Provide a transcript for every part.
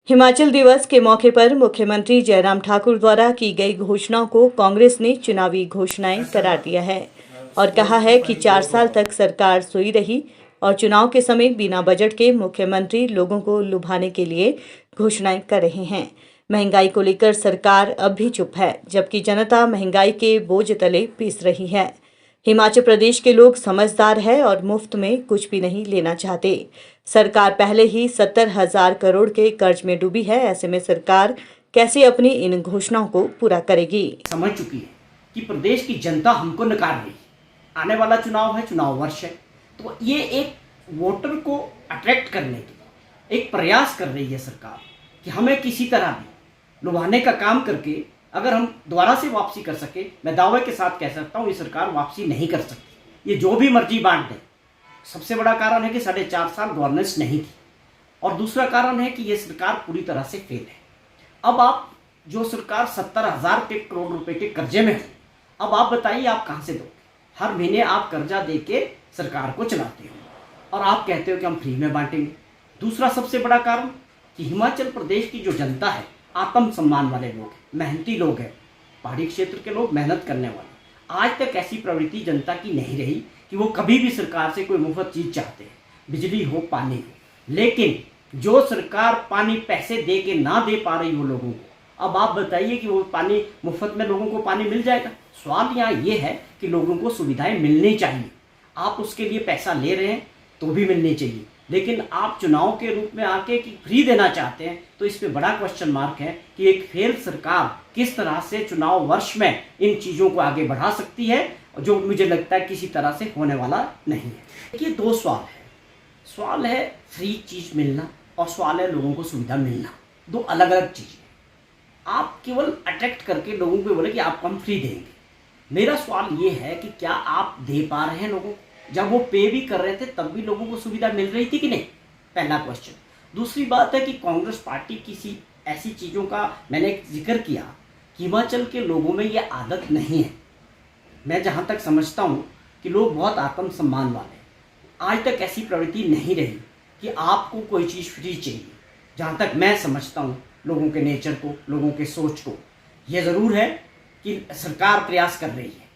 हिमाचल दिवस के मौके पर मुख्यमंत्री जयराम ठाकुर द्वारा की गई घोषणाओं को कांग्रेस ने चुनावी घोषणाएं करार दिया है और कहा है कि 4 साल तक सरकार सोई रही और चुनाव के समय बिना बजट के मुख्यमंत्री लोगों को लुभाने के लिए घोषणाएं कर रहे हैं। महंगाई को लेकर सरकार अब भी चुप है, जबकि जनता महंगाई के बोझ तले पीस रही है। हिमाचल प्रदेश के लोग समझदार है और मुफ्त में कुछ भी नहीं लेना चाहते। सरकार पहले ही 70,000 करोड़ के कर्ज में डूबी है। ऐसे में सरकार कैसे अपनी इन घोषणाओं को पूरा करेगी? समझ चुकी है कि प्रदेश की जनता हमको नकार रही है। आने वाला चुनाव है, चुनाव वर्ष है, तो ये एक वोटर को अट्रैक्ट करने के एक प्रयास कर रही है सरकार कि हमें किसी तरह भी लुभाने का काम करके अगर हम दोबारा से वापसी कर सके। मैं दावे के साथ कह सकता हूँ ये सरकार वापसी नहीं कर सकती। ये जो भी मर्जी बांट दे। सबसे बड़ा कारण है कि 4.5 साल गवर्नेंस नहीं थी, और दूसरा कारण है कि ये सरकार पूरी तरह से फेल है। अब आप जो सरकार 70,000 करोड़ रुपए के कर्जे में है, अब आप बताइए आप कहाँ से दोगे? हर महीने आप कर्जा दे के सरकार को चलाते हो और आप कहते हो कि हम फ्री में बांटेंगे। दूसरा सबसे बड़ा कारण कि हिमाचल प्रदेश की जो जनता है आत्म सम्मान वाले लोग हैं, मेहनती लोग हैं, पहाड़ी क्षेत्र के लोग, मेहनत करने वाले। आज तक ऐसी प्रवृत्ति जनता की नहीं रही कि वो कभी भी सरकार से कोई मुफ्त चीज चाहते हैं, बिजली हो, पानी हो। लेकिन जो सरकार पानी पैसे दे के ना दे पा रही हो लोगों को, अब आप बताइए कि वो पानी मुफ्त में लोगों को पानी मिल जाएगा? सवाल यहाँ ये है कि लोगों को सुविधाएं मिलनी चाहिए। आप उसके लिए पैसा ले रहे हैं तो भी मिलनी चाहिए, लेकिन आप चुनाव के रूप में आके कि फ्री देना चाहते हैं, तो इस पे बड़ा क्वेश्चन मार्क है कि एक फेल सरकार किस तरह से चुनाव वर्ष में इन चीज़ों को आगे बढ़ा सकती है, जो मुझे लगता है किसी तरह से होने वाला नहीं है। देखिए, दो सवाल है। सवाल है फ्री चीज़ मिलना और सवाल है लोगों को सुविधा मिलना। दो अलग अलग चीज़ें। आप केवल अट्रैक्ट करके लोगों को बोले कि आपको हम फ्री देंगे। मेरा सवाल ये है कि क्या आप दे पा रहे हैं लोगों को? जब वो पे भी कर रहे थे तब भी लोगों को सुविधा मिल रही थी कि नहीं? पहला क्वेश्चन। दूसरी बात है कि कांग्रेस पार्टी किसी ऐसी चीज़ों का मैंने जिक्र किया कि हिमाचल के लोगों में ये आदत नहीं है। मैं जहाँ तक समझता हूँ कि लोग बहुत आत्मसम्मान वाले हैं। आज तक ऐसी प्रवृत्ति नहीं रही कि आपको कोई चीज़ फ्री चाहिए। जहाँ तक मैं समझता हूँ लोगों के नेचर को, लोगों के सोच को, यह ज़रूर है कि सरकार प्रयास कर रही है।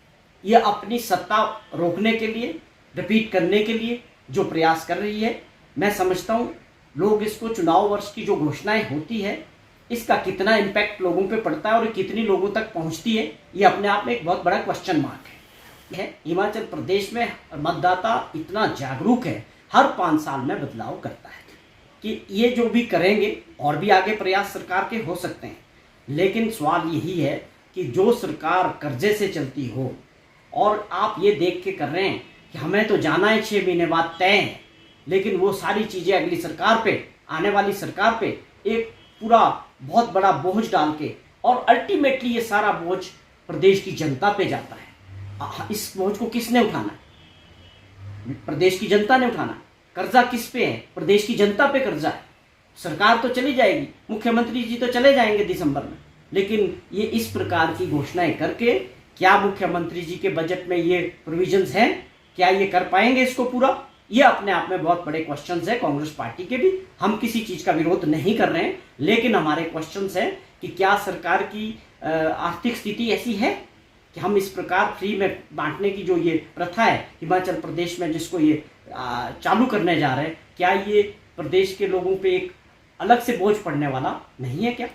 ये अपनी सत्ता रोकने के लिए, रिपीट करने के लिए जो प्रयास कर रही है, मैं समझता हूँ लोग इसको चुनाव वर्ष की जो घोषणाएं होती है, इसका कितना इम्पैक्ट लोगों पे पड़ता है और कितनी लोगों तक पहुँचती है, ये अपने आप में एक बहुत बड़ा क्वेश्चन मार्क है। हिमाचल प्रदेश में मतदाता इतना जागरूक है, हर 5 साल में बदलाव करता है कि ये जो भी करेंगे और भी आगे प्रयास सरकार के हो सकते हैं। लेकिन सवाल यही है कि जो सरकार कर्जे से चलती हो और आप ये देख के कर रहे हैं कि हमें तो जाना है 6 महीने बाद तय है, लेकिन वो सारी चीज़ें अगली सरकार पे, आने वाली सरकार पे एक पूरा बहुत बड़ा बोझ डाल के, और अल्टीमेटली ये सारा बोझ प्रदेश की जनता पे जाता है। इस बोझ को किसने उठाना है? प्रदेश की जनता ने उठाना है। कर्जा किस पे है? प्रदेश की जनता पे कर्जा है। सरकार तो चली जाएगी, मुख्यमंत्री जी तो चले जाएंगे दिसंबर में, लेकिन ये इस प्रकार की घोषणाएं करके क्या मुख्यमंत्री जी के बजट में ये प्रोविजंस हैं? क्या ये कर पाएंगे इसको पूरा? ये अपने आप में बहुत बड़े क्वेश्चंस है कांग्रेस पार्टी के भी। हम किसी चीज का विरोध नहीं कर रहे हैं, लेकिन हमारे क्वेश्चंस हैं कि क्या सरकार की आर्थिक स्थिति ऐसी है कि हम इस प्रकार फ्री में बांटने की जो ये प्रथा है हिमाचल प्रदेश में, जिसको ये चालू करने जा रहे हैं, क्या ये प्रदेश के लोगों पे एक अलग से बोझ पड़ने वाला नहीं है क्या?